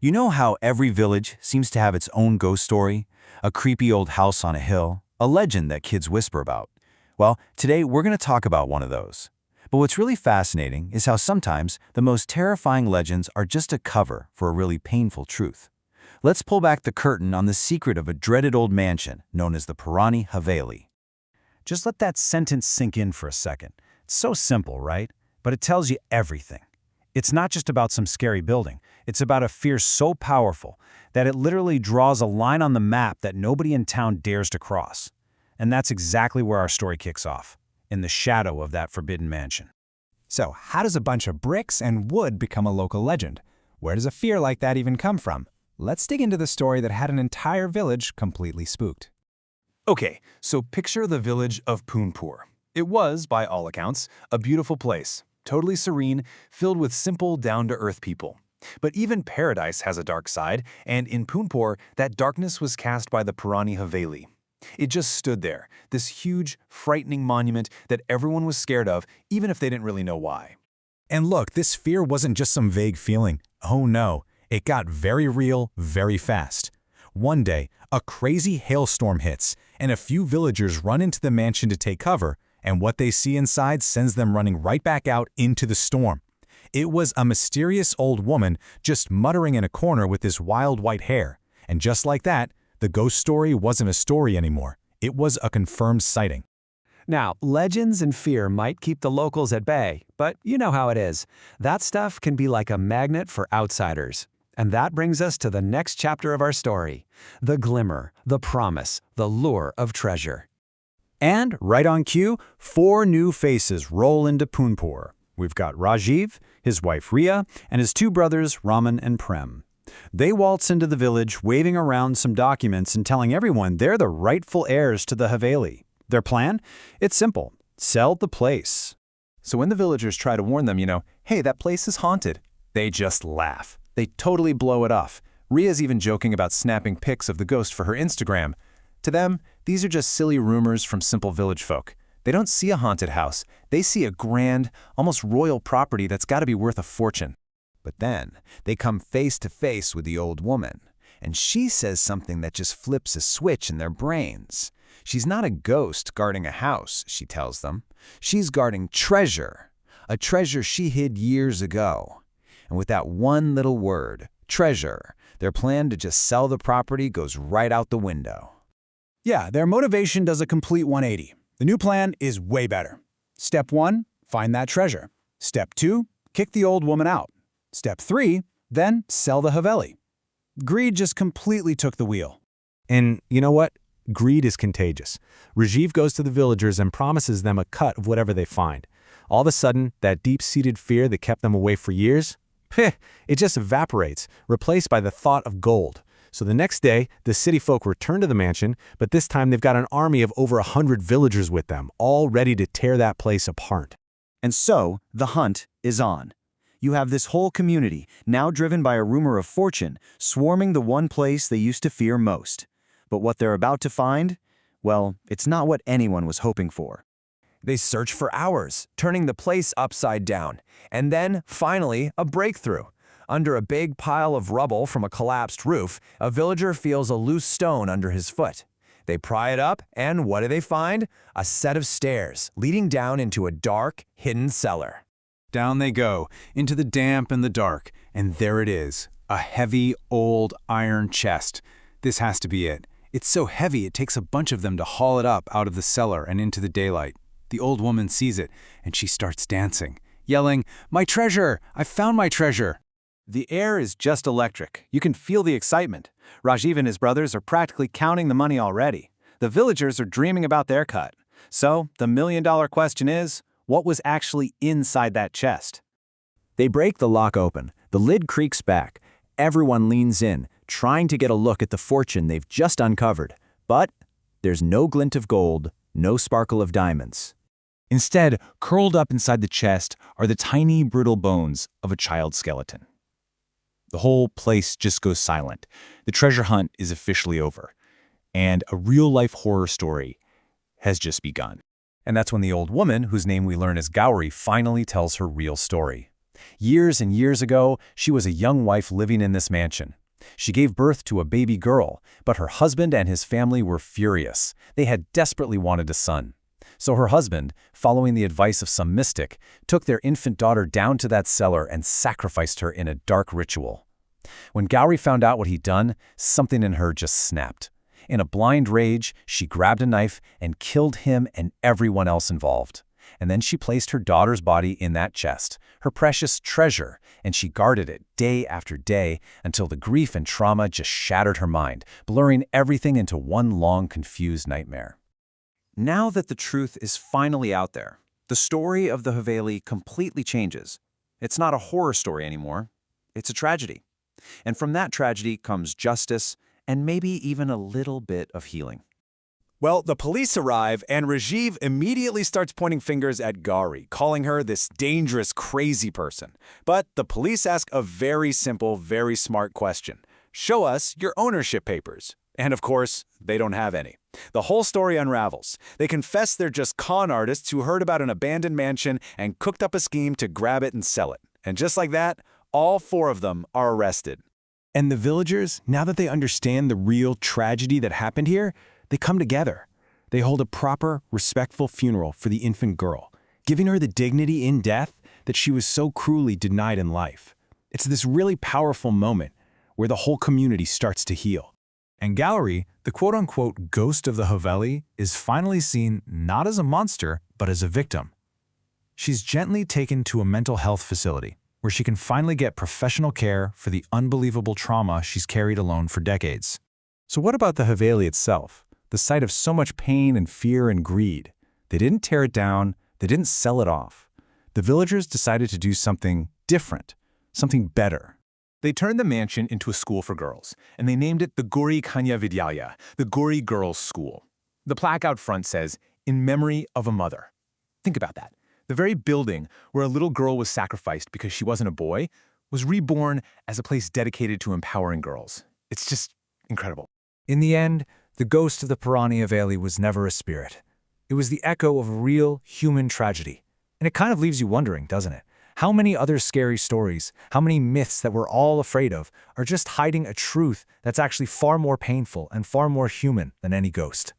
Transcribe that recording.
You know how every village seems to have its own ghost story? A creepy old house on a hill, a legend that kids whisper about. Well, today we're going to talk about one of those. But what's really fascinating is how sometimes the most terrifying legends are just a cover for a really painful truth. Let's pull back the curtain on the secret of a dreaded old mansion known as the Purani Haveli. Just let that sentence sink in for a second. It's so simple, right? But it tells you everything. It's not just about some scary building. It's about a fear so powerful that it literally draws a line on the map that nobody in town dares to cross. And that's exactly where our story kicks off, in the shadow of that forbidden mansion. So, how does a bunch of bricks and wood become a local legend? Where does a fear like that even come from? Let's dig into the story that had an entire village completely spooked. Okay, so picture the village of Poonpur. It was, by all accounts, a beautiful place, totally serene, filled with simple, down-to-earth people. But even paradise has a dark side, and in Poonpur, that darkness was cast by the Purani Haveli. It just stood there, this huge, frightening monument that everyone was scared of, even if they didn't really know why. And look, this fear wasn't just some vague feeling. Oh no, it got very real, very fast. One day, a crazy hailstorm hits, and a few villagers run into the mansion to take cover, and what they see inside sends them running right back out into the storm. It was a mysterious old woman just muttering in a corner with this wild white hair. And just like that, the ghost story wasn't a story anymore. It was a confirmed sighting. Now, legends and fear might keep the locals at bay, but you know how it is. That stuff can be like a magnet for outsiders. And that brings us to the next chapter of our story. The glimmer, the promise, the lure of treasure. And right on cue, 4 new faces roll into Poonpur. We've got Rajiv, his wife Ria, and his 2 brothers Raman and Prem. They waltz into the village waving around some documents and telling everyone they're the rightful heirs to the Haveli. Their plan? It's simple. Sell the place. So when the villagers try to warn them, hey, that place is haunted, they just laugh. They totally blow it off. Ria's even joking about snapping pics of the ghost for her Instagram. To them, these are just silly rumors from simple village folk. They don't see a haunted house. They see a grand, almost royal property that's got to be worth a fortune. But then, they come face to face with the old woman, and she says something that just flips a switch in their brains. She's not a ghost guarding a house, she tells them. She's guarding treasure, a treasure she hid years ago. And with that one little word, treasure, their plan to just sell the property goes right out the window. Yeah, their motivation does a complete 180. The new plan is way better. Step 1, find that treasure. Step 2, kick the old woman out. Step 3, then sell the Haveli. Greed just completely took the wheel. And you know what? Greed is contagious. Rajiv goes to the villagers and promises them a cut of whatever they find. All of a sudden, that deep-seated fear that kept them away for years, it just evaporates, replaced by the thought of gold. So the next day, the city folk return to the mansion, but this time they've got an army of over 100 villagers with them, all ready to tear that place apart. And so, the hunt is on. You have this whole community, now driven by a rumor of fortune, swarming the one place they used to fear most. But what they're about to find? Well, it's not what anyone was hoping for. They search for hours, turning the place upside down. And then, finally, a breakthrough. Under a big pile of rubble from a collapsed roof, a villager feels a loose stone under his foot. They pry it up, and what do they find? A set of stairs leading down into a dark, hidden cellar. Down they go, into the damp and the dark, and there it is, a heavy, old iron chest. This has to be it. It's so heavy it takes a bunch of them to haul it up out of the cellar and into the daylight. The old woman sees it, and she starts dancing, yelling, "My treasure! I found my treasure!" The air is just electric. You can feel the excitement. Rajiv and his brothers are practically counting the money already. The villagers are dreaming about their cut. So, the million-dollar question is, what was actually inside that chest? They break the lock open. The lid creaks back. Everyone leans in, trying to get a look at the fortune they've just uncovered. But there's no glint of gold, no sparkle of diamonds. Instead, curled up inside the chest are the tiny, brittle bones of a child's skeleton. The whole place just goes silent. The treasure hunt is officially over, and a real-life horror story has just begun. And that's when the old woman, whose name we learn is Gauri, finally tells her real story. Years and years ago, she was a young wife living in this mansion. She gave birth to a baby girl, but her husband and his family were furious. They had desperately wanted a son. So her husband, following the advice of some mystic, took their infant daughter down to that cellar and sacrificed her in a dark ritual. When Gowrie found out what he'd done, something in her just snapped. In a blind rage, she grabbed a knife and killed him and everyone else involved. And then she placed her daughter's body in that chest, her precious treasure, and she guarded it day after day until the grief and trauma just shattered her mind, blurring everything into one long, confused nightmare. Now that the truth is finally out there, the story of the Haveli completely changes. It's not a horror story anymore. It's a tragedy. And from that tragedy comes justice and maybe even a little bit of healing. Well, the police arrive, and Rajiv immediately starts pointing fingers at Gauri, calling her this dangerous, crazy person. But the police ask a very simple, very smart question. Show us your ownership papers. And of course, they don't have any. The whole story unravels. They confess they're just con artists who heard about an abandoned mansion and cooked up a scheme to grab it and sell it. And just like that, all 4 of them are arrested. And the villagers, now that they understand the real tragedy that happened here, they come together. They hold a proper, respectful funeral for the infant girl, giving her the dignity in death that she was so cruelly denied in life. It's this really powerful moment where the whole community starts to heal. And Gowrie, the quote-unquote ghost of the Haveli, is finally seen not as a monster, but as a victim. She's gently taken to a mental health facility, where she can finally get professional care for the unbelievable trauma she's carried alone for decades. So what about the Haveli itself? The site of so much pain and fear and greed. They didn't tear it down, they didn't sell it off. The villagers decided to do something different, something better. They turned the mansion into a school for girls, and they named it the Gauri Kanya Vidyalaya, the Gauri Girls' School. The plaque out front says, "In memory of a mother." Think about that. The very building where a little girl was sacrificed because she wasn't a boy was reborn as a place dedicated to empowering girls. It's just incredible. In the end, the ghost of the Purani Haveli was never a spirit. It was the echo of a real human tragedy. And it kind of leaves you wondering, doesn't it? How many other scary stories, how many myths that we're all afraid of are just hiding a truth that's actually far more painful and far more human than any ghost?